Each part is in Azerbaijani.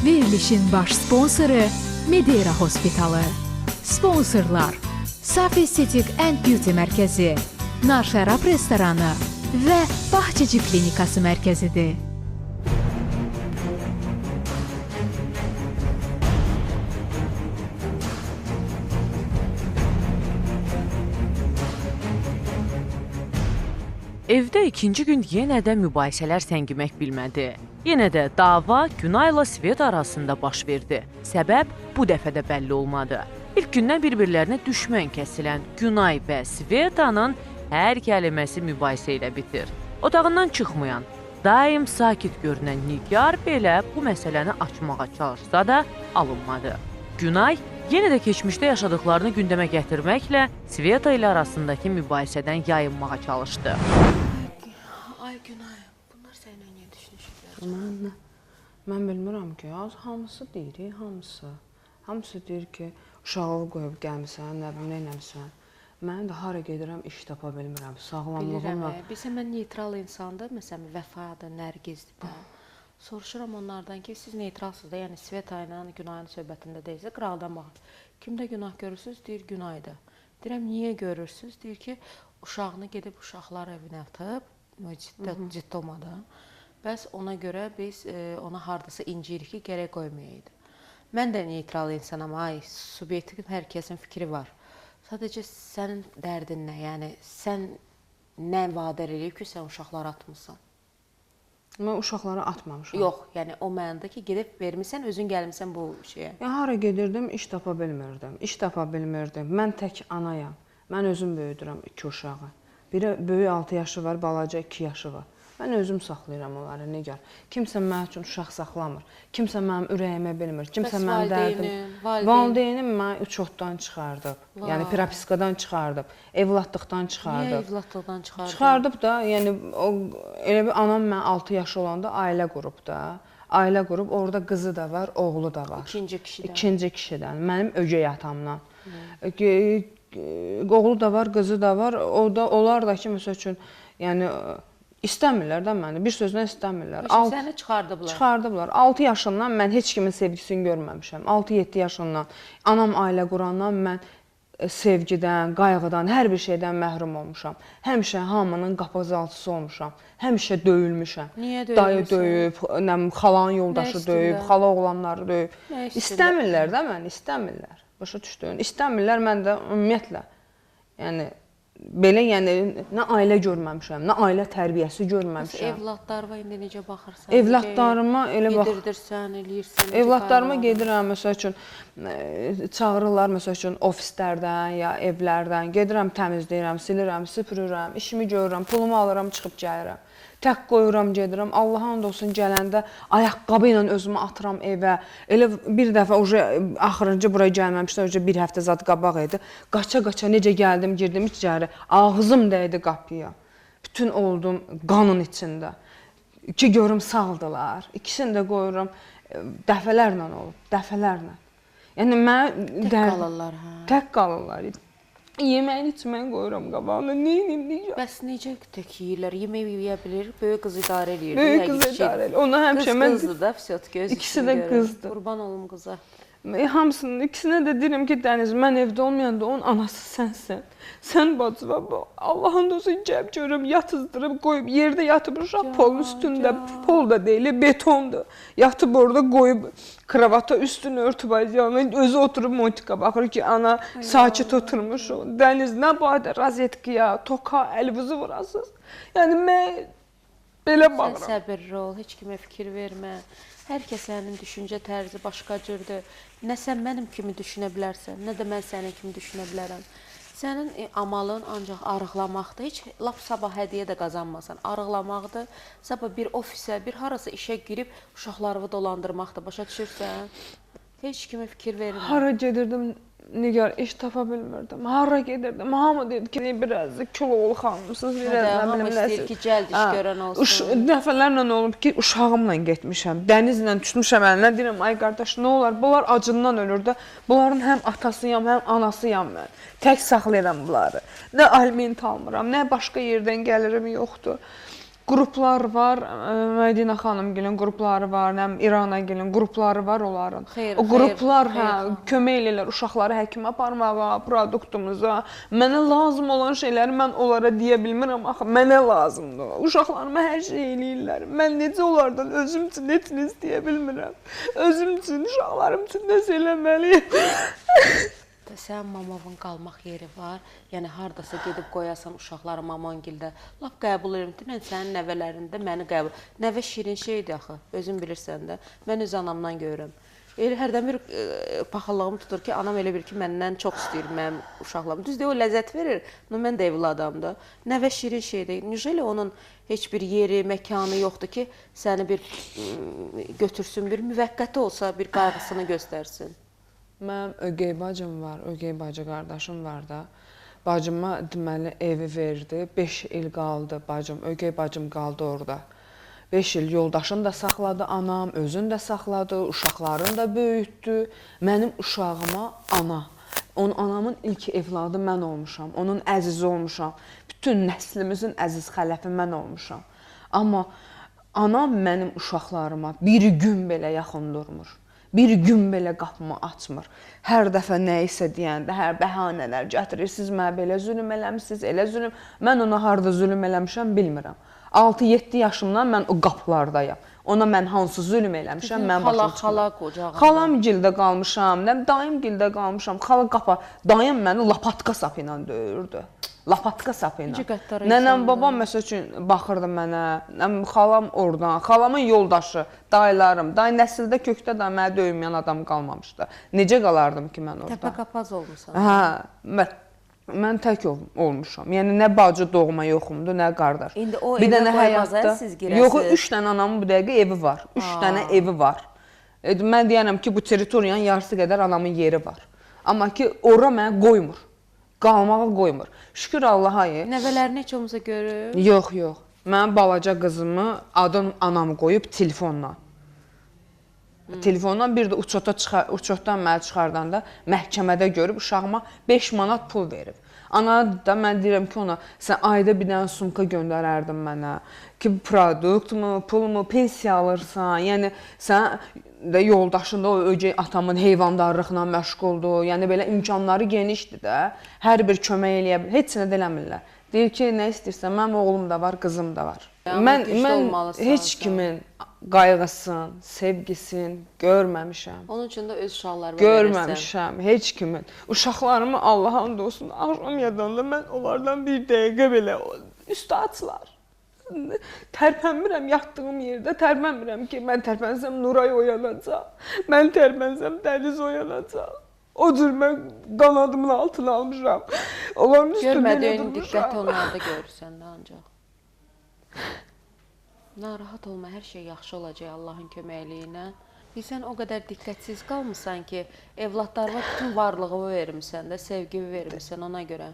Verilişin baş sponsoru Medera Hospitalı. Sponsorlar Safi Estetik and Beauty Mərkəzi, Nar Şərab Restoranı və Bahçeci Klinikası mərkəzidir. Evdə ikinci gün yenə də mübahisələr səngimək bilmədi. Yenə də dava Günayla Sveta arasında baş verdi. Səbəb bu dəfə də bəlli olmadı. İlk gündən bir-birlərinə düşmən kəsilən Günay və Svetanın hər kəlməsi mübahisə ilə bitir. Otağından çıxmayan, daim sakit görünən Nigar belə bu məsələni açmağa çalışsa da alınmadı. Günay yenə də keçmişdə yaşadıklarını gündəmə gətirməklə Sveta ilə arasındakı mübahisədən yayınmağa çalışdı. Ay Günay, bunlar sənə niyə düşünüşürlər? Mən bilmirəm ki, hamısı deyir, hamısı. Hamısı deyir ki, uşağı qoyub gəlmisən, nə bilim, nə eləmisən. Mən də hara gedirəm, iş tapa bilmirəm, sağlamlığımla. Bilirəm, mən neytral insandır, məsələn, Vəfadır, Nərgizdir də. Soruşuram onlardan ki, siz neytralsınız da, yəni Sveta ilə Günayın söhbətində deyilsə, qıraqdan baxın. Kimdə günah görürsünüz? Deyir, Günaydır. Deyirəm, niyə görürsünüz? Deyir ki, uşağını gedib uşaqlar evinə atıb, ciddi olmadan. Bəs ona görə biz ona hardasa inciyirik ki, gərək qoymayaydı. Mən də neytral insanam, subyektiv hər kəsin fikri var. Sadəcə sənin dərdin nə? Yəni, sən nə vadər eləyib ki, sən uşaqları atmısan? Mən uşaqları atmamışam. Yox, yəni o mənada ki, gedib vermirsən, özün gəlmirsən bu şeyə. Hara gedirdim, iş tapa bilmirdim. İş tapa bilmirdim. Mən tək anayam. Mən özüm böyüdürəm 2 uşağı. Biri böyük 6 yaşı var, balaca 2 yaşı var. Mən özüm saxlayıram onları, Nigar. Kimsə mənim üçün uşaq saxlamır. Kimsə mənim ürəyimə bilmir. Kimsə mənim dərdim. Valideynim məni uçotdan çıxardıb. Yəni propiskadan çıxardıb. Evlatlıqdan çıxardıb. Niyə evlatlıqdan çıxardıb? Çıxardıb da, yəni elə bir anam mən 6 yaşı olanda ailə qurub da. Ailə qurub, orada qızı da var, oğlu da var. İkinci kişidən. İkinci kişidən. Mənim ögey atamdan. Oğlu da var, qızı da var. Onlar da ki, məsəl üçün, yəni İstəmirlər də məni, bir sözlə istəmirlər. Səni çıxardıblar. Çıxardıblar. 6 yaşından mən heç kimin sevgisini görməmişəm. 6-7 yaşından anam ailə qurandan mən sevgidən, qayğıdan, hər bir şeydən məhrum olmuşam. Həmişə hamının qapazaltısı olmuşam. Həmişə döyülmüşəm. Niyə döyülmüşsən? Dayı döyüb, xalanın yoldaşı döyüb, xala oğlanları döyüb. İstəmirlər də məni, istəmirlər. Başa düşdün? İstəmirlər, mən də ümumiyyətlə, yəni belə, yəni nə ailə görməmişəm, nə ailə tərbiyəsi görməmişəm. Evladlarıma indi necə baxırsan? Evladlarıma elə bax. Yedirdirsən, eləyirsən. Evladlarıma gedirəm, məsəl üçün çağırırlar, məsəl üçün ofislərdən ya evlərdən. Gedirəm, təmizləyirəm, silirəm, süpürürəm, işimi görürəm, pulumu alıram, çıxıb gəlirəm. Tək qoyuram, gedirəm. Allah'a and olsun gələndə ayaqqabı ilə özümü atıram evə. Elə bir dəfə axırıncı buraya gəlməmişdən bir həftə zad qabaq idi. Qaça-qaça necə gəldim, girdim içəri. Ağzım dəydi qapıya. Bütün oldum qanın içində. Ki görüm sağdılar. İkisini də qoyuram. Dəfələrlə olub, dəfələrlə. Yəni mən tək qalırlar, hə? Tək qalırlar. Yeməyin içməni qoyuram qabağına. Neyim? Bəs necə tək yeyirlər? Yemək yeyə bilir, böyük qız idarə eləyir. Böyük qız idarə eləyir. Ona həmişə mən qızdır da, vəsiyyət göz. İkisi də qızdır. Qurban olum qıza. Hamısının ikisinə də deyirəm ki, Dəniz, mən evdə olmayanda onun anası sənsən. Sən bacıva, Allah'ın olsun gəlib görürəm, yatızdırıb, qoyub, yerdə yatıb uşaq polun üstündə, pol da deyil, betondur. Yatıb orada qoyub, kravata üstünü örtüb ayacağını, özü oturub montika baxır ki, ana sakit oturmuş. Dəniz, nə badə rozetkiya, toka, əlvizi vurasız. Yəni, mən belə baxıram. Sən səbirli ol, heç kimə fikir vermə. Hər kəsənin düşüncə tərzi başqa cürdür. Nə sən mənim kimi düşünə bilərsən, nə də mən sənin kimi düşünə bilərəm. Sənin amalın ancaq arıqlamaqdır. Heç lap sabah hədiyyə də qazanmasan, arıqlamaqdır. Sabah bir ofisə, bir harasa işə girib uşaqlarını dolandırmaqdır. Başa düşürsən? Heç kimə fikir vermə. Hara gedirdim, Nigar, iş tapa bilmirdim. Hara gedirdim, hamı dedi ki, biraz kilolu xanımsınız, biraz nə bilim nəsə. Hamı istəyir ki, cəld iş görən olsun. Dəfələrlə olub ki, uşağımla getmişəm, dənizlə tutmuşam əlinə, deyirəm, ay qardaş, nə olar, bunlar acından ölür də, bunların həm atasıyam, həm anasıyam mən. Tək saxlayıram bunları. Nə aliment almıram, nə başqa yerdən gəlirim yoxdur. qruplar var, Mədinə xanımgilin qrupları var, İrana gilin qrupları var onların. Xeyr, O qruplar xeyr, xeyr. kömək eləyirlər uşaqları həkimə aparmağa, produktumuza. Mənə lazım olan şeyləri mən onlara deyə bilmirəm. Axı mənə lazımdır. Uşaqlarıma hər şey eləyirlər. Mən necə onlardan özüm üçün etini istəyə bilmirəm. Özüm üçün, uşaqlarım üçün nəsə eləməliyəm. Sən mamavın qalmaq yeri var. Yəni hardasa gedib qoyasan uşaqları mamangildə. Lap qəbul edirəm. Denən sənin nəvələrində məni qəbul. Nəvə şirin şeydir axı. Özün bilirsən də. Mən öz anamdan görürəm. Hərdən bir paxıllığım tutur ki, anam elə bir ki, məndən çox istəyir mənim uşaqlarım. Düzdür, o ləzzət verir. Mən də evladamdır. Nəvə şirin şeydir. Necə onun heç bir yeri, məkanı yoxdur ki, səni bir götürsün, bir müvəqqəti olsa bir qayğısını göstərsin. Mənim ögey bacım var, ögey bacı qardaşım var da. Bacıma deməli evi verdi, 5 il qaldı bacım, ögey bacım qaldı orada. 5 il yoldaşını da saxladı anam, özünü də saxladı, uşaqlarını da böyütdü. Mənim uşağıma ana, anamın ilk evladı mən olmuşam, onun əzizi olmuşam. Bütün nəslimizin əziz xələfi mən olmuşam. Amma anam mənim uşaqlarıma bir gün belə yaxın durmur. Bir gün belə qapımı açmır. Hər dəfə nə isə deyəndə, hər bəhanələr gətirir. Siz mənə belə zülm eləmisiniz, elə zülm. Mən ona harda zülm eləmişəm bilmirəm. 6-7 yaşımdan mən o qapılardayam. Ona mən hansı zülm eləmişəm, mən başım çıxmır. Xala qocağında. Xalam gildə qalmışam, dayım gildə qalmışam. Xala qapa, dayım məni lapatka sapı ilə döyürdü. Lapatka sapı ilə. Nənəm, babam məsəl üçün baxırdı mənə. Xalam oradan, xalamın yoldaşı, dayılarım, day nəsildə kökdə də mənə döyməyən adam qalmamışdı. Necə qalardım ki mən orada? Təpəqapaz olmusan. Hə, mən tək olmuşam. Yəni nə bacı doğma yoxumdur, nə qardaş. İndi o bir evə dənə qoymazlar, həyatda siz girəsiz. yox, 3 dənə anamın bu dəqiqə evi var. 3 dənə evi var. Mən deyərəm ki, bu territoriyanın yarısı qədər anamın yeri var. Amma ki, ora mənə qoymur. Qalmağa qoymur. Şükür Allaha. Nəvələrini heç olmasa görür. Yox, yox. Mənim balaca qızımı adın anam qoyub telefonla. Telefondan bir də uçotdan mənə çıxardanda məhkəmədə görüb uşağıma 5 manat pul verib. Ana da mən deyirəm ki ona, sən ayda bir dənə sumka göndərərdin mənə ki, produktmu, pulmu, pensiya alırsan, yəni sən də yoldaşın da o ögey atamın heyvandarlıqla məşğuldur, yəni belə imkanları genişdir də, hər bir kömək eləyə bilir, heç nə də eləmirlər. Deyir ki, nə istəyirsən, mənim oğlum da var, qızım da var. Mən heç kimin qayğısın, sevgisin görməmişəm. Onun üçün də öz uşaqlarıma Görməmişəm, heç kimin. Uşaqlarımı Allaha and olsun, axşam yadanda mən onlardan bir dəqiqə belə üstə açılar. Tərpənmirəm yatdığım yerdə, tərpənmirəm ki, mən tərpənsəm Nuray oyanacaq, mən tərpənsəm Dəniz oyanacaq. O cür mən qanadımın altına almışam. Onların üstündə görmədiyin diqqəti onlarda görürsən də ancaq. Narahat olma, hər şey yaxşı olacaq Allahın köməkliyi ilə. Sən o qədər diqqətsiz qalmısan ki, evladlarına bütün varlığını vermirsən də, sevgini vermirsən ona görə.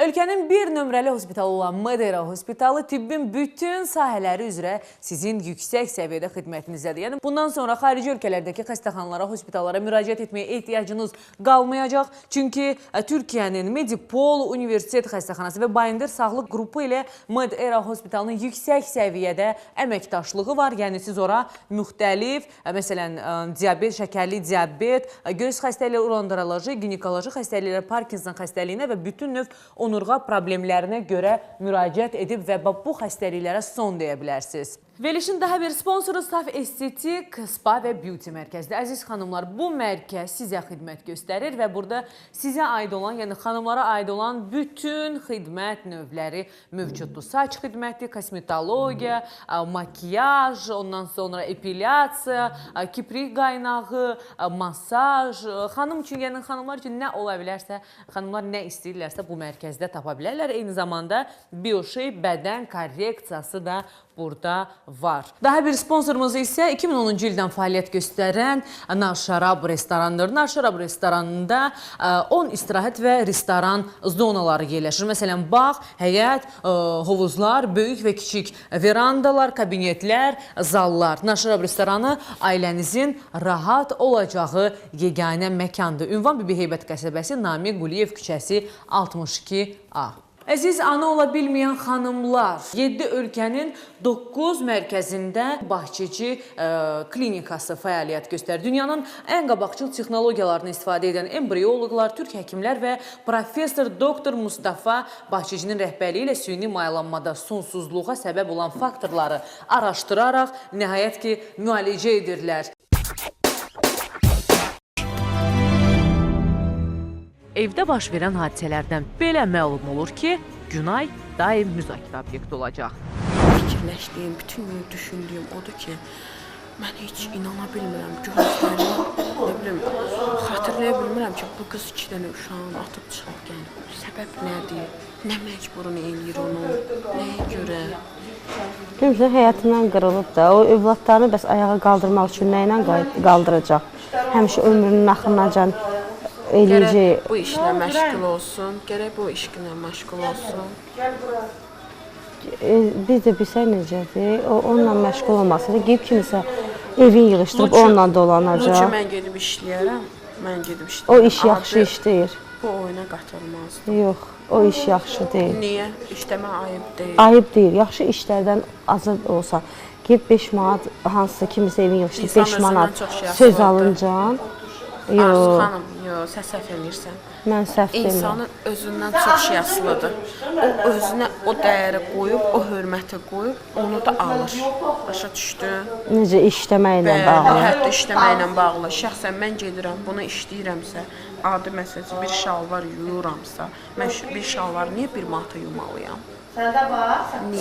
Ölkənin bir nömrəli hospitalı olan Medera Hospitalı tibbin bütün sahələri üzrə sizin yüksək səviyyədə xidmətinizdədir. Yəni bundan sonra xarici ölkələrdəki xəstəxanalara, hospitallara müraciət etməyə ehtiyacınız qalmayacaq. Çünki Türkiyənin Medipol Universitet Xəstəxanası və Bayındır Sağlıq Qrupu ilə Medera Hospitalının yüksək səviyyədə əməkdaşlığı var. Yəni siz ora müxtəlif, məsələn, diabet, şəkərli diabet, göğüs xəstəlikləri, uroloji, ginekoloji xəstəlikləri, Parkinson xəstəliyinə və bütün növ onurğa problemlərinə görə müraciət edib və bu xəstəliklərə son deyə bilərsiniz. Verilişin daha bir sponsoru Saf Estetik Spa və Beauty mərkəzidir. Əziz xanımlar, bu mərkəz sizə xidmət göstərir və burada sizə aid olan, yəni xanımlara aid olan bütün xidmət növləri mövcuddur. Saç xidməti, kosmetologiya, makiyaj, ondan sonra epilyasiya, kiprik qaynağı, masaj. Xanım üçün, yəni xanımlar üçün nə ola bilərsə, xanımlar nə istəyirlərsə bu mərkəzdə tapa bilərlər. Eyni zamanda bioşey bədən korreksiyası da burada var. Daha bir sponsorumuz isə 2010-cu ildən fəaliyyət göstərən Nar Şarab restoranıdır. Nar Şarab restoranında 10 istirahət və restoran zonaları yerləşir. Məsələn, bağ, həyət, hovuzlar, böyük və kiçik verandalar, kabinetlər, zallar. Nar Şarab restoranı ailənizin rahat olacağı yeganə məkandır. Ünvan Bibi Heybət qəsəbəsi, Namiq Quliyev küçəsi 62A. Əziz ana ola bilməyən xanımlar, 7 ölkənin 9 mərkəzində bağçıcı klinikası fəaliyyət göstərir. Dünyanın ən qabaqcıl texnologiyalarını istifadə edən embrioloqlar, türk həkimlər və professor doktor Mustafa Bağçıcının rəhbərliyi ilə süni mayalanmada sonsuzluğa səbəb olan faktorları araşdıraraq nəhayət ki, müalicə edirlər. Evdə baş verən hadisələrdən belə məlum olur ki, Günay daim müzakirə obyekti olacaq. Fikirləşdiyim, bütün gün düşündüyüm odur ki, mən heç inana bilmirəm, gözlərimə, nə bilim, xatırlaya bilmirəm ki, bu qız 2 dənə uşağını atıb çıxıb gəlib. Səbəb nədir? Nə məcburunu eləyir onu? Nəyə görə? Görürsən, həyatından qırılıb da, o övladlarını bəs ayağa qaldırmaq üçün nə ilə qaldıracaq? Həmişə ömrünün axırınacan Gərək bu işlə məşğul olsun, gərək bu işlə məşğul olsun. Biz də bilsək necədir, o onunla məşğul olmasın, qeyb kimisə evin yığışdırıb onunla dolanacaq. Lucu mən gedib işləyərəm, O iş yaxşı iş deyil. Bu oyuna qatılmazdı. Yox, o iş yaxşı deyil. Niyə? İşləmə ayıb deyil. Ayıb deyil, yaxşı işlərdən azad olsa, qeyb 5 manat, hansısa kimisə evin yığışdırıb 5 manat söz alıncan. Arzu xanım, sən səhv edirsən. Mən səhv demirəm. İnsanın özündən çox şey asılıdır. O özünə o dəyəri qoyub, o hörməti qoyub, onu da alır. Başa düşdün? Necə işləməklə bağlı? Hətta işləməklə bağlı. Şəxsən mən gedirəm, bunu işləyirəmsə, adi məsələn bir şalvar yuyuramsa, mən bir şalvarı niyə 1 manata yumalıyam?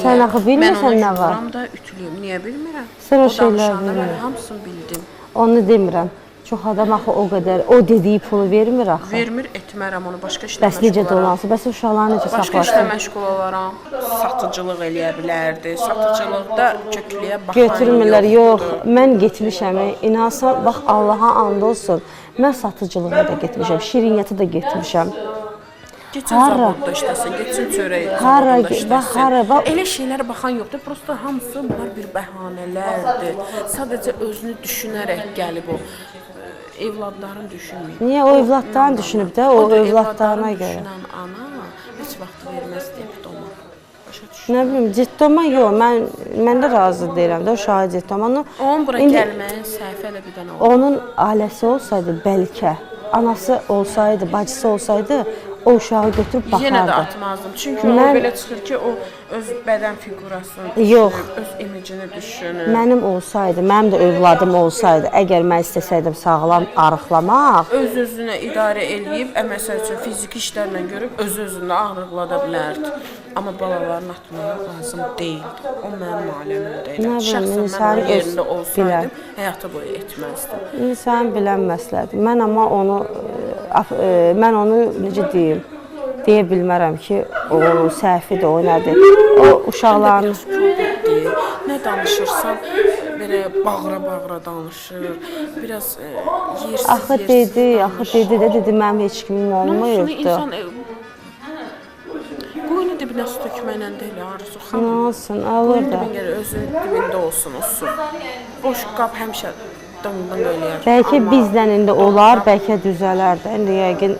Sən axı bilmirsən nə var? Mən onu yuyuram da ütülüyüm. Niyə bilmirəm? Sən o şeyləri bilmirəm. Mən hamısını bildim. Onu demirəm. Çox adam axı o qədər, o dediyi pulu vermir axı. Vermir, etmərəm onu, başqa işlə məşğul olaram. Bəs necə dolansın, bəs uşaqları necə saxlasın? Başqa işlə məşğul olaram, satıcılıq eləyə bilərdi, satıcılıqda köklüyə baxan götürmürlər, yox, mən getmişəm, inansan, bax Allaha and olsun, mən satıcılığa da getmişəm, şiriniyyətə də getmişəm. Keçin zavodda işləsin, keçin çörək zavodunda işləsin. Elə şeylərə baxan yoxdur, prosta hamısı bunlar bir bəhanələrdir. Sadəcə özünü düşünərək gəlib o. Evladlarını düşünməyib. Niyə? O evladlarını düşünüb də, o evladlarına görə. Düşünən ana heç vaxt verməz diploma. Nə bilim, diploma yox, mən də razı deyirəm də uşağı diploma. Onun bura gəlməyin səhvə elə bir dənə oldu. Onun ailəsi olsaydı bəlkə, anası olsaydı, bacısı olsaydı, o uşağı götürüb baxardı. Yenə də atmazdım. Çünki o belə çıxır ki, o öz bədən fiqurasını düşünür, öz imicini düşünür. Mənim olsaydı, mənim də övladım olsaydı, əgər mən istəsəydim sağlam arıqlamaq, öz-özünə idarə eləyib, məsəl üçün fiziki işlərlə görüb, öz-özünə ağrıqlada bilərdi. Amma balalarını atmaq lazım deyildi. O mənim aləmimdə elə. Şəxsən mən onun yerində olsaydım, həyatı boyu etməzdim. İnsan bilən məsələdir. Mən amma onu, necə deyim, deyə bilmərəm ki, o səhvidir, o nədir. O uşaqların... Nə danışırsan, belə bağıra-bağıra danışır, biraz yersiz-yersiz danışır. Axı dedi, mənim heç kimim olmayıbdır. Qoyunu dibinə su tökməklə deyil, Arzu xanım. Nə olsun, alır da. Qoyunu özünün dibində olsun o su. Boş qab həmişə dımdan eləyər. Bəlkə bizdən indi olar, bəlkə düzələr də. İndi yəqin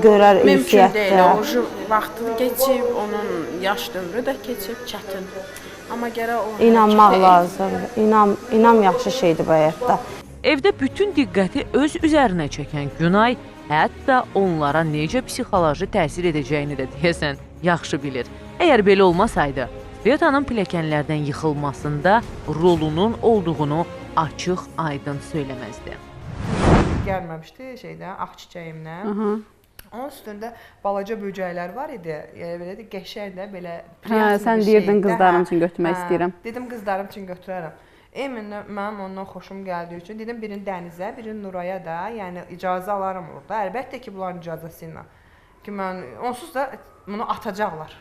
görər ünsiyyətdə. Mümkün deyil, o vaxtı keçib, onun yaş dövrü də keçib, çətin. Amma gərək o... İnanmaq lazımdır. İnam yaxşı şeydir bu həyatda. Evdə bütün diqqəti öz üzərinə çəkən Günay, hətta onlara necə psixoloji təsir edəcəyini də deyəsən yaxşı bilir. Əgər belə olmasaydı, Svetanın pilləkənlərdən yıxılmasında rolunun olduğunu açıq-aydın söyləməzdi. Gəlməmişdi ağ çiçəyimlə. Onun üstündə balaca böcəklər var idi. Belə də qəşəng də belə priyatlı bir şey. Sən deyirdin qızlarım üçün götürmək istəyirəm. Dedim qızlarım üçün götürərəm. Mənim ondan xoşum gəldiyi üçün dedim birini Dənizə, birini Nuraya da, yəni icazə alaram orada. Əlbəttə ki, bunların icazəsi ilə. Ki mən onsuz da bunu atacaqlar.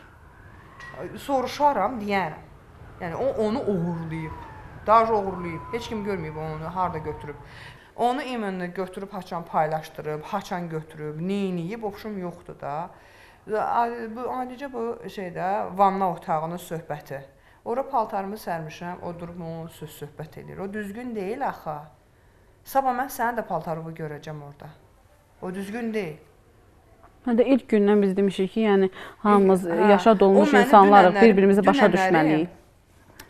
Soruşaram, deyərəm. Yəni o onu oğurlayıb. Daha oğurlayıb. Heç kim görməyib onu harda götürüb. Onu imanla götürüb haçan paylaşdırıb, haçan götürüb, neyniyib, opşum yoxdur da. Bu ayrıca bu şeydə vanna otağının söhbəti. Ora paltarımı sərmişəm, o durub onun söhbət edir. O düzgün deyil axı. Sabah mən sənin də paltarını görəcəm orada. O düzgün deyil. Hə də ilk gündən biz demişik ki, yəni hamımız yaşa dolmuş insanlarıq, bir-birimizi başa düşməliyik.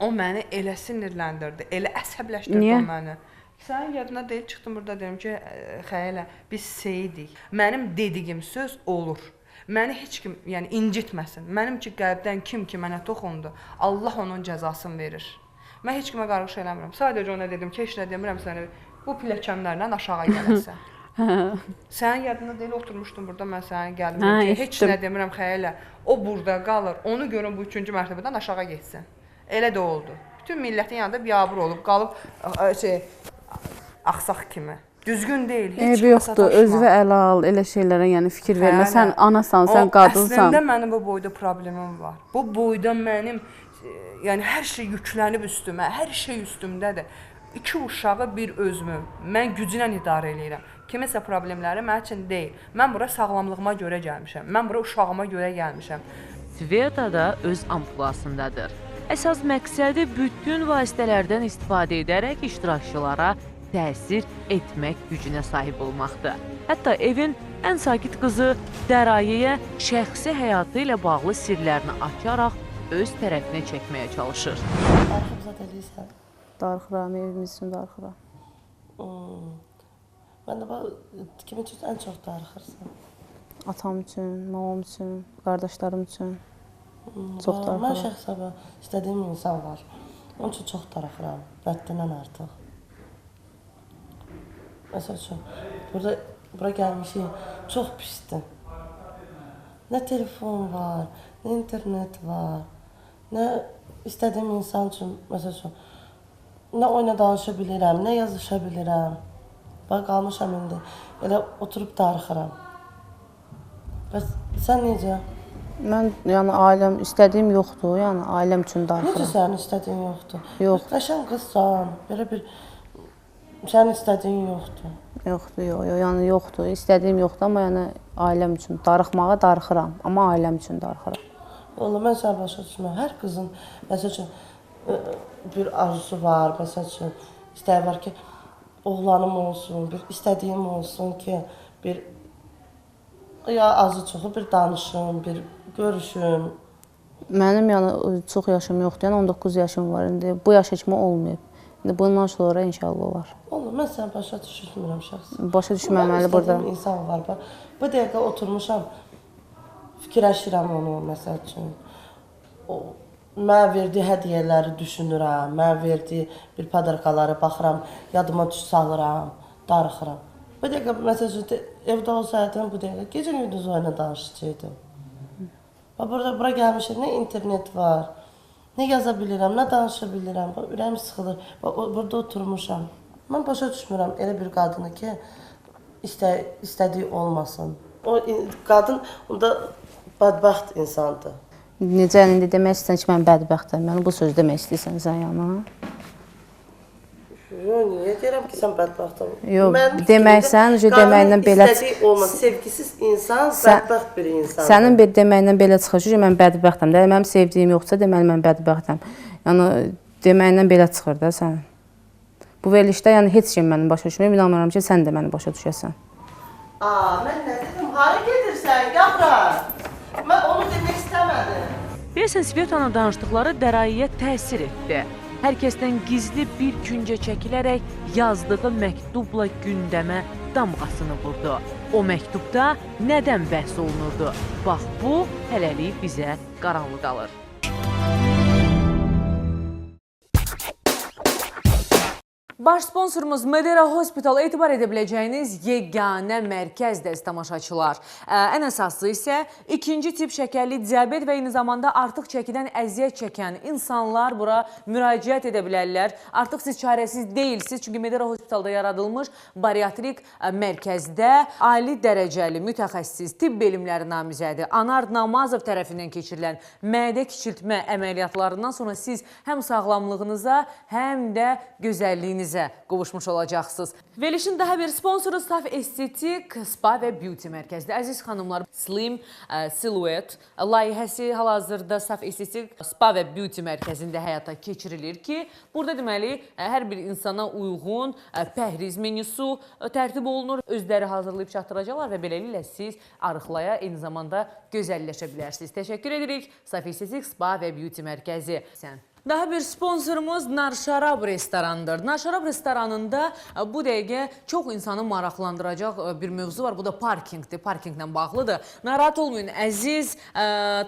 O məni elə sinirləndirdi, elə əsəbləşdirdi o məni. Sənin yadına deyil, çıxdım burada dedim ki, Xəyalə, biz seydik. Mənim dediyim söz olur. Məni heç kim, yəni incitməsin. Mənim ki, qəlbdən kim ki mənə toxundu, Allah onun cəzasını verir. Mən heç kimə qarşı eləmirəm. Sadəcə ona dedim ki, heç nə demirəm səni, bu pilləkənlərlə aşağı gələsən. Sənin yadına deyil, oturmuşdum burada, mən sənin gəldim ki, heç nə demirəm Xəyalə, o burada qalır, onu görün bu 3-cü mərtəbədən aşağı getsin. Elə də oldu. Bütün millətin yanında biabır olub, qalıb axsaq kimi. Düzgün deyil, heç kimə yoxdur, özünə ələ al, elə şeylərə yəni fikir vermə. Sən anasan, sən qadınsan. Əslində mənim bu boyda problemim var. Bu boyda mənim yəni hər şey yüklənib üstümə, hər şey üstümdədir. 2 uşağı, bir özümü mən güclə idarə edirəm. Kiminsə problemləri mənim üçün deyil. Mən bura sağlamlığıma görə gəlmişəm. Mən bura uşağıma görə gəlmişəm. Sveta da öz ampulasındadır. Əsas məqsədi bütün vasitələrdən istifadə edərək iştirakçılara təsir etmək gücünə sahib olmaqdır. Hətta evin ən sakit qızı Dərayəyə şəxsi həyatı ilə bağlı sirlərini açaraq öz tərəfinə çəkməyə çalışır. Darıxıb eləyirsən? Darıxıram, evimiz üçün darıxıram. Mən də kim üçün ən çox darıxırsan? Atam üçün, mamam üçün, qardaşlarım üçün. Çox darıxıram. Mən şəxsən istədiyim insan var. Onun üçün çox darıxıram, həddindən artıq. Məsəl üçün, bura gəlmişik, çox pisdir. Nə telefon var, nə internet var, nə istədiyim insan üçün, məsəl üçün, nə oyuna danışa bilirəm, nə yazışa bilirəm. Bax, qalmışam indi, elə oturub darıxıram. Bəs sən necə? Mən, yəni ailəm, istədiyim yoxdur, yəni ailəm üçün darıxıram. Necə sənin istədiyin yoxdur? Yox. Qəşəng qızsan, belə bir, sənin istədiyin yoxdur. Yoxdur, yəni yoxdur, istədiyim yoxdur, amma yəni ailəm üçün darıxmağa darıxıram, amma ailəm üçün darıxıram. Valla, mən sənə başa düşməm, hər qızın, məsəl üçün, bir arzusu var, məsəl üçün, istəyi var ki, oğlanım olsun, bir istədiyim olsun ki, bir, ya azı çoxu bir danışım, bir görüşüm. Mənim yəni çox yaşım yoxdur, yəni 19 yaşım var indi, bu yaşa kimi olmayıb. İndi bundan sonra inşallah olar. Olur, mən səni başa düşmürəm şəxsən. Başa düşməməli burada. İstədiyim insan var, bax, bu dəqiqə oturmuşam, fikirləşirəm onu, məsəl üçün. Mənə verdiyi hədiyyələri düşünürəm, mənə verdiyi bir padarkaları baxıram, yadıma salıram, darıxıram. Bu dəqiqə, məsəl üçün, evdə olsaydım bu dəqiqə, gecə gündüz oyuna danışacaqdım. Bura gəlmişəm, nə internet var, nə yaza bilirəm, nə danışa bilirəm, ürəyim sıxılır, burada oturmuşam. Mən başa düşmürəm elə bir qadını ki, istədiyi olmasın. O qadın onda bədbəxt insandır. Necə indi demək istəyirsən ki, mən bədbəxtəm, yəni bu söz demək istəyirsən sən yana? Yox, niyə deyirəm ki, sən bədbəxtəm? Yox, deməksən, deməklə belə... Qadın istədiyi olmaz, sevgisiz insan bədbəxt bir insandır. Sənin deməklə belə çıxır ki, mən bədbəxtəm. Mənim sevdiyim yoxsa, deməli mən bədbəxtəm. Yəni, deməklə belə çıxır da sən. Bu verilişdə yəni heç kim məni başa düşmür, inanmıram ki, sən də məni başa düşəsən. Mən nə dedim, hara gedirsən, yavrar? Mən onu demək istəmədim. Deyəsən, Svetanın danışdıqları Dərayəyə təsir etdi. Hər kəsdən gizli bir küncə çəkilərək yazdığı məktubla gündəmə damğasını vurdu. O məktubda nədən bəhs olunurdu? Bax, bu hələlik bizə qaranlıq qalır. Baş sponsorumuz Medera Hospital etibar edə biləcəyiniz yeganə mərkəzdir, tamaşaçılar. Ən əsası isə ikinci tip şəkərli diabet və eyni zamanda artıq çəkidən əziyyət çəkən insanlar bura müraciət edə bilərlər. Artıq siz çarəsiz deyilsiniz, çünki Medera Hospitalda yaradılmış bariatrik mərkəzdə ali dərəcəli mütəxəssis tibb elmləri namizədi Anar Namazov tərəfindən keçirilən mədə kiçiltmə əməliyyatlarından sonra siz həm sağlamlığınıza, həm də gözəlliyinizə qovuşmuş olacaqsınız. Verilişin daha bir sponsoru Saf Estetik Spa və Beauty mərkəzidir. Əziz xanımlar, Slim Silhouette layihəsi hal-hazırda Saf Estetik Spa və Beauty mərkəzində həyata keçirilir ki, burada deməli hər bir insana uyğun pəhriz menyusu tərtib olunur. Özləri hazırlayıb çatdıracaqlar və beləliklə siz arıqlaya, eyni zamanda gözəlləşə bilərsiniz. Təşəkkür edirik Saf Estetik Spa və Beauty mərkəzi. Daha bir sponsorumuz Narşarab restoranıdır. Narşarab restoranında bu dəqiqə çox insanı maraqlandıracaq bir mövzu var. Bu da parkingdir, parkinglə bağlıdır. Narahat olmayın, əziz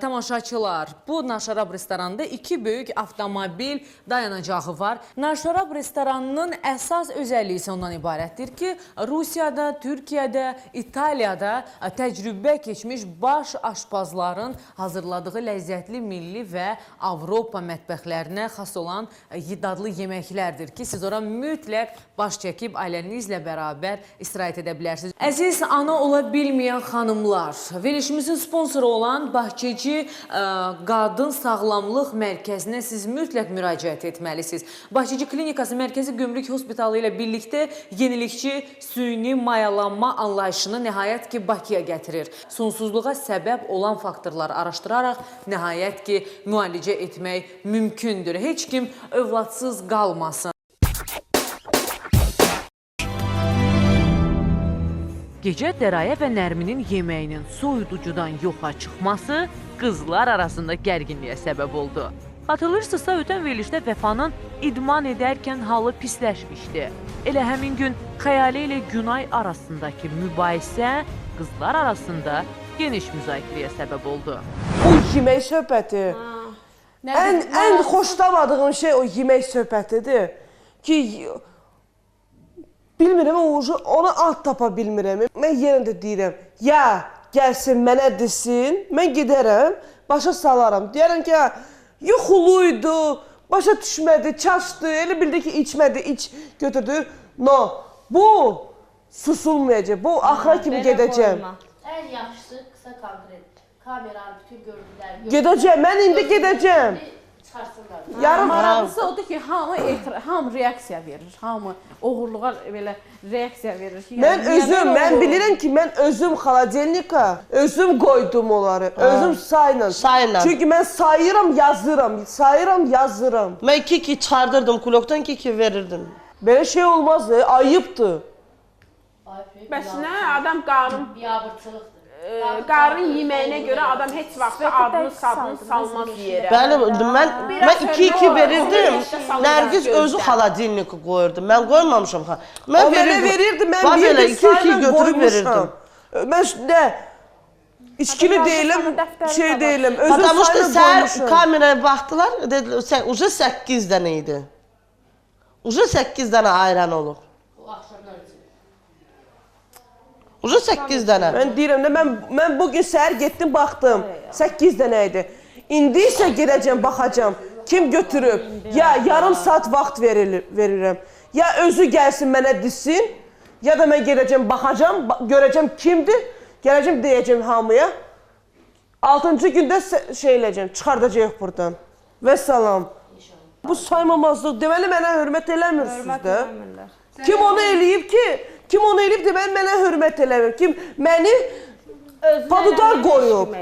tamaşaçılar. Bu Narşarab restoranında 2 böyük avtomobil dayanacağı var. Narşarab restoranının əsas özəlliyi isə ondan ibarətdir ki, Rusiyada, Türkiyədə, İtaliyada təcrübə keçmiş baş aşpazların hazırladığı ləzzətli milli və Avropa mətbəxləri xas olan dadlı yeməklərdir ki, siz ora mütləq baş çəkib ailənizlə bərabər istirahət edə bilərsiniz. Əziz ana ola bilməyən xanımlar, verilişimizin sponsoru olan Bahçeci Qadın Sağlamlıq Mərkəzinə siz mütləq müraciət etməlisiniz. Bahçeci Klinikası Mərkəzi Gömrük Hospitalı ilə birlikdə yenilikçi süni mayalanma anlayışını nəhayət ki Bakıya gətirir. Sonsuzluğa səbəb olan faktorları araşdıraraq nəhayət ki müalicə etmək mümkün. Heç kim övladsız qalmasın. Gecə Dərayə və Nərminin yeməyinin soyuducudan yoxa çıxması qızlar arasında gərginliyə səbəb oldu. Hatırlayırsınızsa, ötən verilişdə Vəfanın idman edərkən halı pisləşmişdi. Elə həmin gün Xəyalə ilə Günay arasındakı mübahisə qızlar arasında geniş müzakirəyə səbəb oldu. Bu yemək söhbəti. Ən xoşlamadığım şey o yemək söhbətidir ki, bilmirəm, ona alt tapa bilmirəm. Mən yenə də deyirəm, ya gəlsin mənə desin, mən gedərəm, başa salarım. Deyərəm ki, yuxuluydu, başa düşmədi, çaşdı, elə bildi ki, içmədi, iç götürdü. No, bu susulmayacaq, bu axıra kimi gedəcəm. Ən yaxşısı qısa konkret. Kameranın bütün görüntüləri Gedəcəm, mən indi gedəcəm. Yarım maraqlısı odur ki, hamı reaksiya verir, hamı oğurluğa belə reaksiya verir. Mən bilirəm ki, mən özüm xaladelnika, özüm qoydum onları, özüm sayla. Çünki mən sayıram, yazıram. Mən 2 çıxardırdım kulokdan, 2 verirdim. Belə şey olmazdı, ayıbdır. Bəs nə, adam qarın biabırçılıqdır. Qarın yeməyinə görə adam heç vaxt adını salmaz yerə. Bəli, mən 2 verirdim. Nərgiz özü xaladelnika qoyurdu. Mən qoymamışam. Mən verirdim, mən bir sayla qoymuşam. Mən nə, içkili deyiləm, şey deyiləm, özüm sayla qoymuşam. Səhər kameraya baxdılar, dedilər, uca 8 dənə idi. Uca 8 dənə ayran olub. Uca 8 dənə. Mən deyirəm də, mən bugün səhər getdim, baxdım, 8 dənə idi. İndi isə gedəcəm, baxacam, kim götürüb, ya yarım saat vaxt verirəm, ya özü gəlsin mənə desin, ya da mən gedəcəm, baxacam, görəcəm kimdir, gələcəm, deyəcəm hamıya. 6-cı gündə şey eləyəcəm, çıxardacaq buradan. Və salam. Bu saymamazlıq, deməli mənə hörmət eləmirsiniz də. Kim onu eləyib ki? Kim onu eləyib deməli mənə hörmət eləmir. Kim məni padudar qoyub.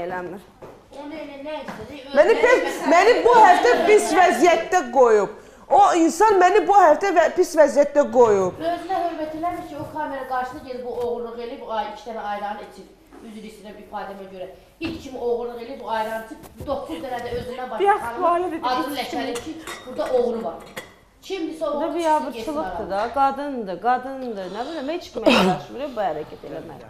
Məni bu həftə pis vəziyyətdə qoyub. O insan məni bu həftə pis vəziyyətdə qoyub. Özünə hörmət eləmir ki, o kamera qarşısında gedib bu oğurluq eləyib, 2 dənə ayranı içib. Üzr istəyirəm ifadəmə görə. İlk kimi oğurluq eləyib, bu ayranı içib, 9 dənə də özündən başlayıb. Adını ləkələyib ki, burada oğru var. Kimdirsə o biabırçılıqdır da, qadındır, nə biləm, heç kimə yaraşmır bu hərəkət eləmək.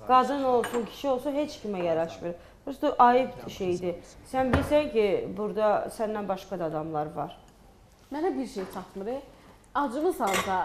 Qadın olsun, kişi olsun, heç kimə yaraşmır. Prosto ayıb şeydir. Sən bilsən ki, burada səndən başqa da adamlar var. Mənə bir şey çatmır. acımısansa,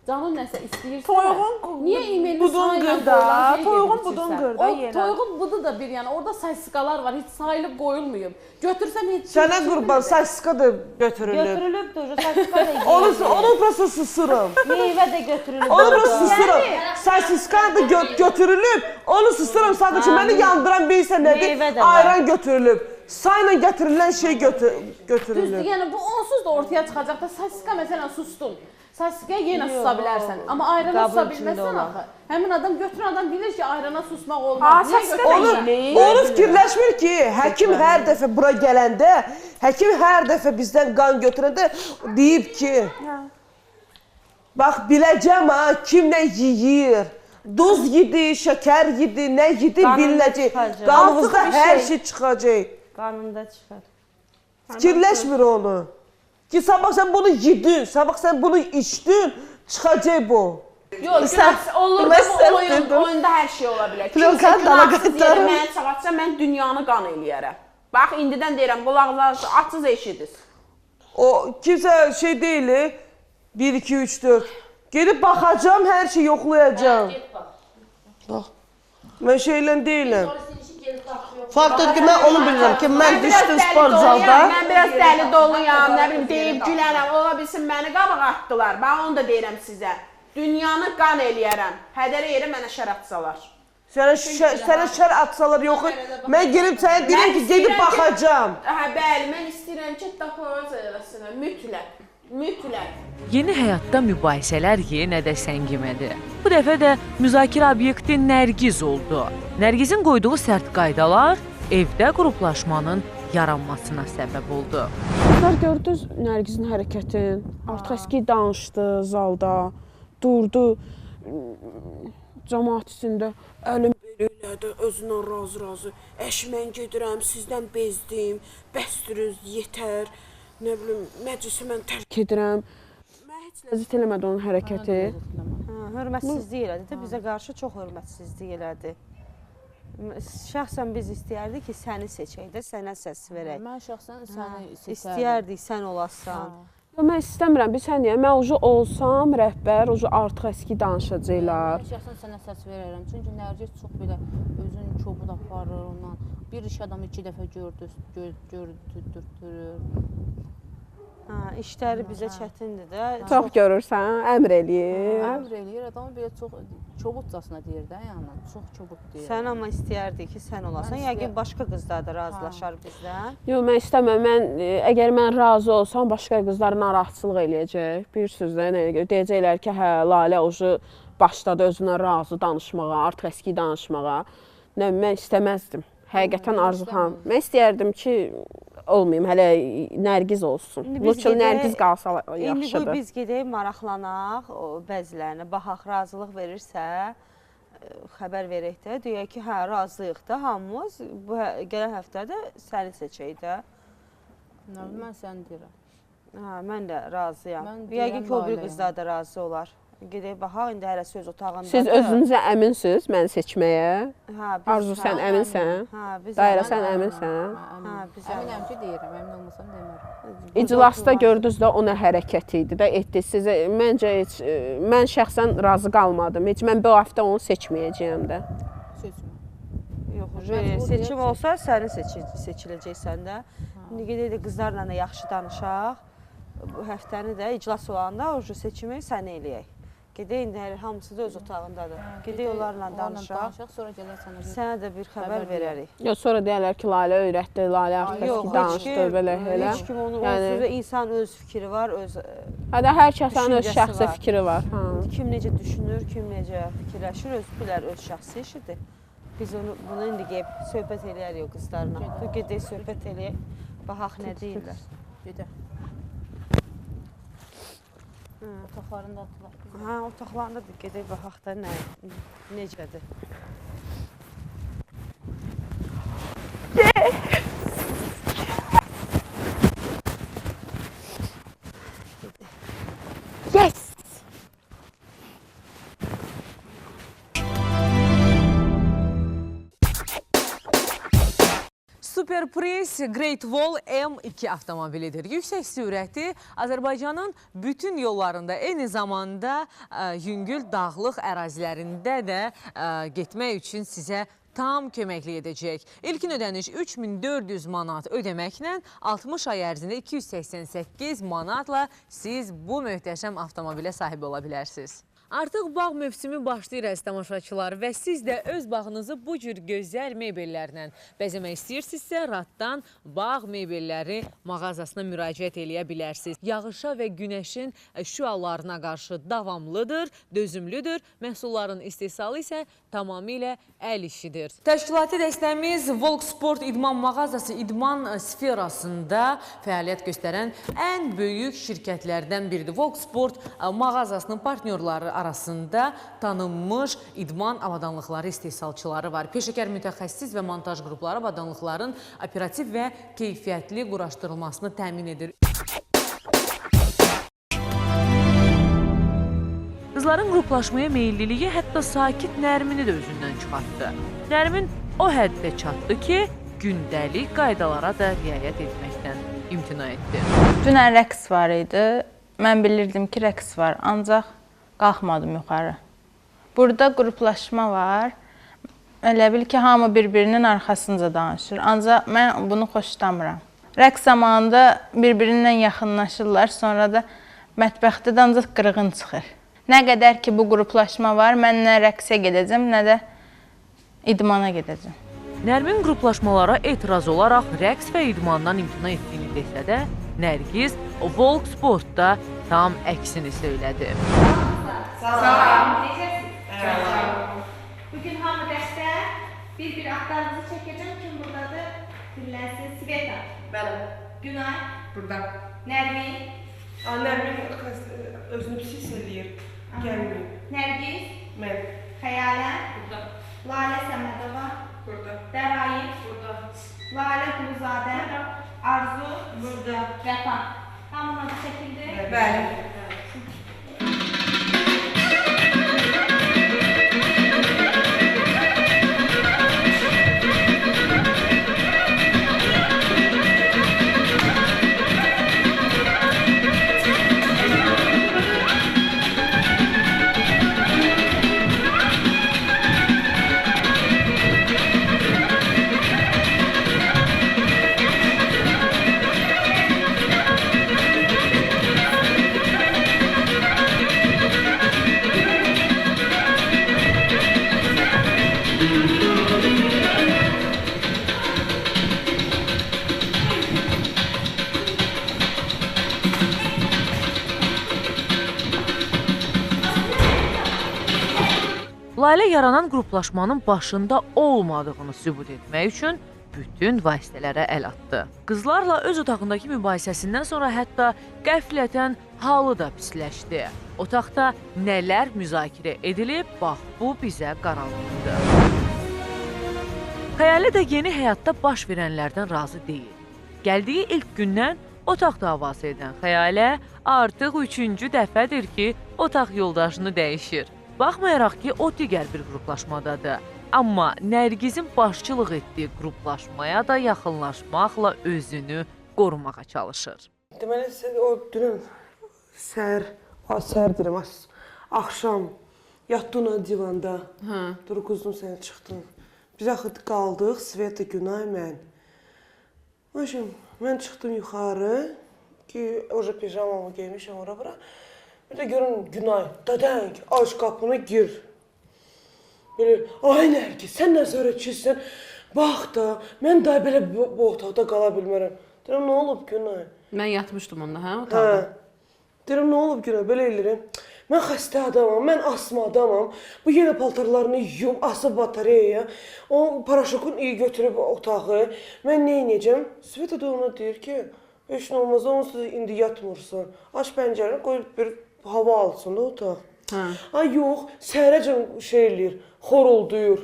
canın nəsə istəyirsə, Toyuğun niyə e-mailini budun sayla qırda, qoyulan şeyi toyuğun gedirsən? budun qırda yenə. Toyuğun budu da bir yəni, orada sayısqalar var, heç sayılıb qoyulmayıb. Götürsən heç Sənə qurban, saçsika da götürülüb. Götürülüb də, saçqa da Onu prosta susurum. meyvə də götürülüb. Onu prosta susurum. Saçsika da götürülüb. Onu susurum. Sadəcə məni yandıran bilirsən Meyvə nədir? də var. Ayran götürülüb. Sayla gətirilən şey Düzdür, götürülüb. yəni bu onsuz da ortaya çıxacaq da saçqa məsələn sustun. Saçqa yenə susa bilərsən, amma ayrana Qabın susa içində bilməzsən olan. axı. Həmin adam götürən adam bilir ki, ayrana susmaq olmaz. Niyə Onu, götürürsən? onu fikirləşmir ki, həkim hər dəfə bura gələndə, həkim hər dəfə bizdən qan götürəndə deyib ki, bax biləcəm ha, kim nə yeyir, duz yedi, şəkər yedi, nə yedi bilinəcək. çıxacaq. Qanımızda Artıq bir hər şey. şey çıxacaq. Qanında çıxar. Fikirləşmir onu. Ki sabah sən bunu yedin, sabah sən bunu içdin, çıxacaq bu. Yox, olur da bu oyunda hər şey ola bilər. Kimsə günahsız yerə mənə çağatsa, mən dünyanı qan eləyərəm. Bax, indidən deyirəm, qulaqlarınızı açız eşidiniz. O kimsə şey deyil, 1, 2, 3, 4. Gedib baxacam, hər şey yoxlayacam. Get bax. Bax. Mən şeylə deyiləm. Sonra senin için gelip bakıyor. Faktor ki, mən onu bilirəm ki, mən düşdüm spor zalda. Mən biraz dəli doluyam, nə bilim, deyib gülərəm, ola bilsin məni qabaq atdılar. Mən onu da deyirəm sizə. Dünyanı qan eləyərəm. Hədərə yerə mənə şər atsalar. Sənə şər atsalar yox. Mən gelib sənə deyirəm ki, gedib baxacam. Hə, bəli, mən istəyirəm ki, tapaz eləsinlər, mütləq. Mütləq. Yeni həyatda mübahisələr yenə də səngimədi. Bu dəfə də müzakirə obyekti Nərgiz oldu. Nərgizin qoyduğu sərt qaydalar evdə qruplaşmanın yaranmasına səbəb oldu. Sizlər gördünüz Nərgizin hərəkətini. Artıq əski danışdı zalda, durdu cəmaət içində. Əlim belə elədi, özündən razı. Əş mən gedirəm, sizdən bezdim, bəsdiriz, yetər. Nə bilim, məclisi mən tərk edirəm. Mən heç ləzzət eləmədi onun hərəkəti. Hörmətsizlik elədi də, bizə qarşı çox hörmətsizlik elədi. Şəxsən biz istəyərdik ki, səni seçək də, sənə səs verək. Mən şəxsən səni seçərdim. İstəyərdik, sən olasan. Mən istəmirəm, bir saniyə, mən ucu olsam, rəhbər, ucu artıq əski danışacaqlar. Mən şəxsən sənə səs verərəm, çünki Nərgiz çox belə özünün kobud aparır ondan. Bir iş adamı 2 dəfə gördürdürür. İşləri bizə çətindir də. Çox görürsən, əmr eləyir. Əmr eləyir, adamı belə çox kobudcasına deyir də, yəni, çox kobud deyir. Sən amma istəyərdik ki, sən olasan. Yəqin başqa qızlar da razılaşar bizdən. Yox, mən istəmirəm. Əgər mən razı olsam, başqa qızlar narahatçılıq eləyəcək. Bir sözlə nəyə görə? Deyəcəklər ki, hə, Lalə ucu başladı özünə razı danışmağa, artıq əski danışmağa. Mən istəməzdim. Həqiqətən arzuxam. Mən istəyərdim ki, olmayım, hələ Nərgiz olsun. Lütfən Nərgiz qalsa yaxşıdır. İndi biz gedək, maraqlanaq bəzilərinə, baxaq, razılıq verirsə, xəbər verək də, deyək ki, hə, razıyıq da, hamımız bu gələn həftədə səni seçək də. Mən səni deyirəm. Hə, mən də razıyam. Mən Yəqin ki, o bir Laləyəm. qızlar da razı olar. Gedək, baxaq, indi hələ söz otağındadır. Siz özünüzə əminsiniz məni seçməyə? Hə, Arzu, sən əminsən? Hə, biz Dairə, sən əminsən? Hə, biz Əminəm ki, deyirəm, əmin olmasam demərəm. İclasda gördünüz də ona hərəkət idi də, etdi sizə. Məncə heç, mən şəxsən razı qalmadım. Heç mən bu həftə onu seçməyəcəyəm də. Yox, seçim olsa səni seçiləcəksən də. İndi gedək də qızlarla da yaxşı danışaq. Bu həftəni də iclas olanda o seçimi səni eləyək. Gedək, indi hamısı da öz otağındadır. Gedək onlarla danışaq. Sonra gələr sənə Sənə də bir xəbər verərik. Yox, sonra deyərlər ki, Lalə öyrətdi, Lalə artıq eski danışdı, belə elə. Heç kim onu, onsuz da insan öz fikri var, öz Hədə hər kəsin öz düşüncəsi şəxsi var. fikri var. Kim necə düşünür, kim necə fikirləşir, öz bilər, öz şəxsi işidir. Biz bunu indi gəlib söhbət eləyərik o qızlarla. Gedək söhbət eləyək, baxaq nə deyirlər. Gedək. Otaqlarında atılar. Hə, otaqlarında da gedək baxaq da necədir. Yes! Super Enterprise Great Wall M2 avtomobilidir. Yüksək sürəti Azərbaycanın bütün yollarında, eyni zamanda yüngül dağlıq ərazilərində də getmək üçün sizə tam köməklik edəcək. İlkin ödəniş 3400 manat ödəməklə 60 ay ərzində 288 manatla siz bu möhtəşəm avtomobilə sahib ola bilərsiniz. Artıq bağ mövsümü başlayır əziz tamaşaçılar və siz də öz bağınızı bu cür gözəl mebellərlə bəzəmək istəyirsinizsə, Raddan bağ mebelləri mağazasına müraciət eləyə bilərsiniz. Yağışa və günəşin şüalarına qarşı davamlıdır, dözümlüdür. Məhsulların istehsalı isə tamamilə əl işidir. Təşkilati dəstəmiz Volksport İdman mağazası idman sferasında fəaliyyət göstərən ən böyük şirkətlərdən biridir. Volksport mağazasının partnyorları arasında tanınmış idman avadanlıqları istehsalçıları var. Peşəkar mütəxəssis və montaj qrupları avadanlıqların operativ və keyfiyyətli quraşdırılmasını təmin edir. Qızların qruplaşmaya meyilliliyi hətta sakit Nərmini də özündən çıxartdı. Nərmin o həddə çatdı ki, gündəlik qaydalara da riayət etməkdən imtina etdi. Dünən rəqs var idi. Mən bilirdim ki, rəqs var, ancaq qalxmadım yuxarı. Burada qruplaşma var. Elə bil ki, hamı bir-birinin arxasınca danışır. Ancaq mən bunu xoşlamıram. Rəqs zamanında bir-birindən yaxınlaşırlar, sonra da mətbəxdə də ancaq qırğın çıxır. Nə qədər ki, bu qruplaşma var, mən nə rəqsə gedəcəm, nə də idmana gedəcəm. Nərmin qruplaşmalara etiraz olaraq rəqs və idmandan imtina etdiyini desə də, Nərgiz Volksportda tam əksini söylədi. Salam. Necəsiniz? Bugün hamı dərsdə bir-bir axtarınızı çəkəcəm. Kim buradadır? Dinlənsin. Sveta. Bəli. Günay. Burada. Nərmin. Nərmin özünü pis hiss eləyir. Gəlməyib. Nərgiz. Mən. Xəyalə. Burada. Lalə Səmədova. Burada. Dərayi. Burada. Lalə Quluzadə. Arzu. Burada. Vəfa. Hamının adı çəkildi. Bəli. Lalə yaranan qruplaşmanın başında olmadığını sübut etmək üçün bütün vasitələrə əl atdı. Qızlarla öz otağındakı mübahisəsindən sonra hətta qəflətən halı da pisləşdi. Otaqda nələr müzakirə edilib, bax bu bizə qaranlıqdır. Xəyalə də yeni həyatda baş verənlərdən razı deyil. Gəldiyi ilk gündən otaq davası edən Xəyalə artıq 3-cü dəfədir ki, otaq yoldaşını dəyişir. Baxmayaraq ki, o digər bir qruplaşmadadır. Amma Nərgizin başçılıq etdiyi qruplaşmaya da yaxınlaşmaqla özünü qorumağa çalışır. Deməli, o dünən səhər deyirəm, axşam yatdın o divanda, durquzdun sən çıxdın. Biz axı qaldıq, Sveta, Günay, mən. Mən çıxdım yuxarı ki, oca pijamamı geymişəm ora-bura. Bir də görün Günay, dədəng, aç qapını gir. Belə, ay Nərgiz, sən nəzarətçisən, bax da, mən daha belə bu otaqda qala bilmərəm. Deyirəm, nə olub Günay? Mən yatmışdım onda, hə, otaqda? Deyirəm, nə olub Günay, belə eləyirəm. Mən xəstə adamam, mən asma adamam. Bu yenə paltarlarını yum, asıb batareyaya. O paraşokun iyi götürüb otağı. Mən nə edəcəm? Sveta da ona deyir ki, heç nə olmaz, onsuz indi yatmırsan. Aç pəncərəni, qoy bir hava alsın da otaq. Ay yox, səhərəcən şey eləyir, xorulduyur.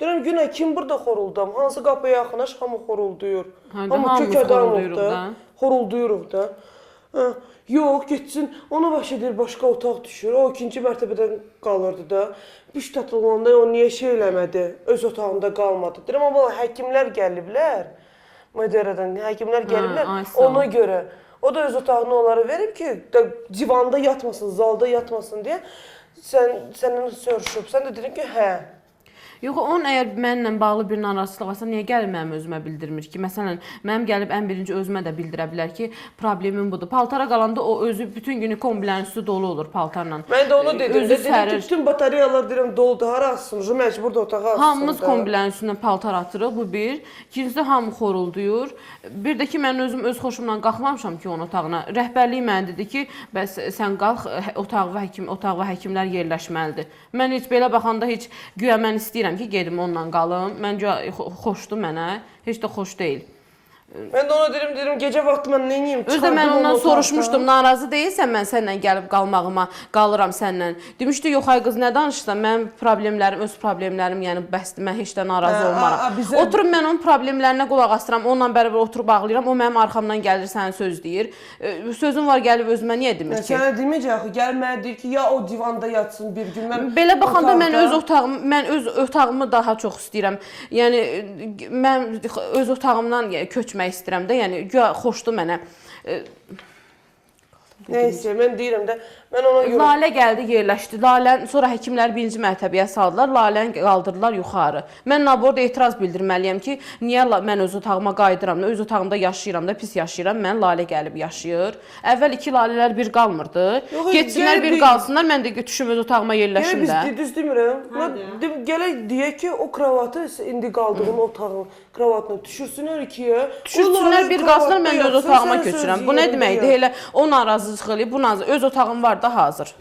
Deyirəm, Günay, kim burada xoruldam? Hansı qapıya yaxınaş, hamı xorulduyur. Hamı kök adamıq da, xorulduyuruq da. Hə, yox, getsin, ona baş edir, başqa otaq düşür. O ikinci mərtəbədən qalırdı da. Büş tatılanda o niyə şey eləmədi, öz otağında qalmadı. Deyirəm, amma həkimlər gəliblər, Madeiradan həkimlər gəliblər, ona görə. O da öz otağını onlara verib ki, divanda yatmasın, zalda yatmasın deyə səndən soruşub. Sən də dedin ki, hə. Yox, onun əgər mənimlə bağlı bir narazılıq varsa, niyə gəlib mənim özümə bildirmir ki? Məsələn, mənim gəlib ən birinci özümə də bildirə bilər ki, problemim budur. Paltara qalanda o özü bütün günü kombilərin üstü dolu olur paltarla. Mən də onu dedim. Dedim ki, bütün batareyalar deyirəm doludur, hara assın, məcburdur otağa assın. Hamımız kombilərin üstündən paltar atırıq, bu bir. İkincisi, hamı xorulduyur. Bir də ki, mən özüm öz xoşumla qalxmamışam ki, onun otağına. Rəhbərlik mənə dedi ki, bəs sən qalx, otaq və həkimlər yerləşməlidir. Mən heç belə baxanda heç güya mən istəyirəm ki, gedim onunla qalım. Məncə xoşdur mənə, heç də xoş deyil. Mən də ona dedim, gecə vaxtı mən neyim? Özdə mən ondan soruşmuşdum, narazı deyilsən mən səninlə gəlib qalmağıma, qalıram səninlə. Demişdi, yox ay qız, nə danışırsan? Mənim problemlərim, öz problemlərim, yəni bəsdir, mən heç də narazı olmaram. Oturum mən onun problemlərinə qulaq asıram, onunla bərabər oturub ağlayıram, o mənim arxamdan gəlir, sənə söz deyir. Sözün var, gəlib özümə niyə demir ki? Sənə deməyəcək, axı, gəlib mənə deyir ki, ya o divanda yatsın bir gün. Belə baxanda mən öz otağımı daha çox istəyirəm. Yəni, mən öz otağımdan köçmək istəyirəm də, yəni güya xoşdur mənə. Nəysə, mən deyirəm də, mən ona görə... Lalə gəldi, yerləşdi. Lalən, sonra həkimlər birinci mərtəbəyə saldılar, Laləni qaldırdılar yuxarı. Mən naborda etiraz bildirməliyəm ki, niyə mən öz otağıma qayıdıram, öz otağımda yaşayıram da, pis yaşayıram, mən Lalə gəlib yaşayır. Əvvəl iki Lalələr bir qalmırdı. Getsinlər, bir qalsınlar, mən də düşüm öz otağıma yerləşim də. Biz düz demirəm. Gələk deyək ki, o kravatı indi qaldığım otağın kravatına düşürsünlər ikiyə. Düşürsünlər, bir qalsınlar, mən də öz otağıma köçürəm. Bu nə deməkdir? Elə o narazı çıxılıyıb, bu öz otağım var da hazır.